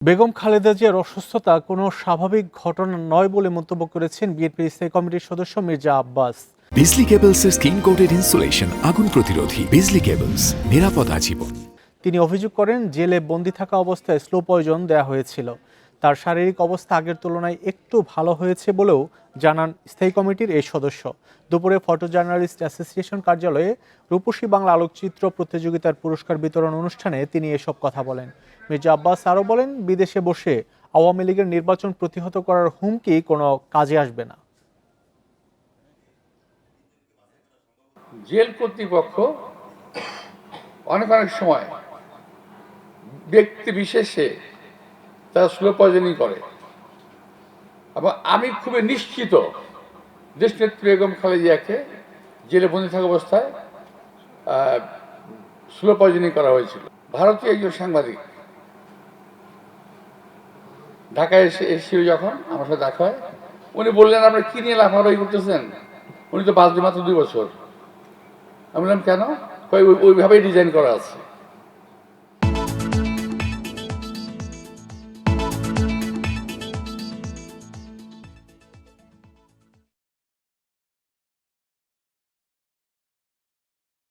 বেগম খালেদা জিয়ার অসুস্থতা কোনো স্বাভাবিক ঘটনা নয় বলে মন্তব্য করেছেন বিএনপির স্থায়ী কমিটির সদস্য মির্জা আব্বাস। বিজলি কেবলসের স্কিন কোটেড ইনসুলেশন আগুন প্রতিরোধী। বিজলি কেবলস, নিরাপদ আজীবন। তিনি অভিযোগ করেন জেলে বন্দি থাকা অবস্থায় স্লো পয়জন দেয়া হয়েছিল। তার শারীরিক অবস্থা আগের তুলনায় একটু ভালো হয়েছে বলেও জানান স্থায়ী কমিটির এই সদস্য। দুপুরে ফটো জার্নালিস্ট অ্যাসোসিয়েশন কার্যালয়ে রূপসী বাংলা আলোকচিত্র প্রতিযোগিতার পুরস্কার বিতরণ অনুষ্ঠানে তিনি এসব কথা বলেন। মির্জা আব্বাস আরও বলেন, বিদেশে বসে আওয়ামী লীগের নির্বাচন প্রতিহত করার হুমকি কোনো কাজে আসবে না। জেল কর্তৃপক্ষ অনেক সময় ব্যক্তি বিশেষে তারা স্লো পয়জনিং করে এবং আমি খুবই নিশ্চিত দেশনেত্রী বেগম খালেদা জিয়াকে জেলে বন্দী থাকা অবস্থায় স্লো পয়জনিং করা হয়েছিল। ভারতীয় একজন সাংবাদিক ঢাকায় এসেছিল, যখন আমার সাথে দেখা হয় উনি বললেন, আপনি কি নিয়ে লাফালাফি করতেছেন? উনি তো বাঁচবে মাত্র 2 বছর। আমি বললাম, কেন? ওইভাবেই ডিজাইন করা আছে।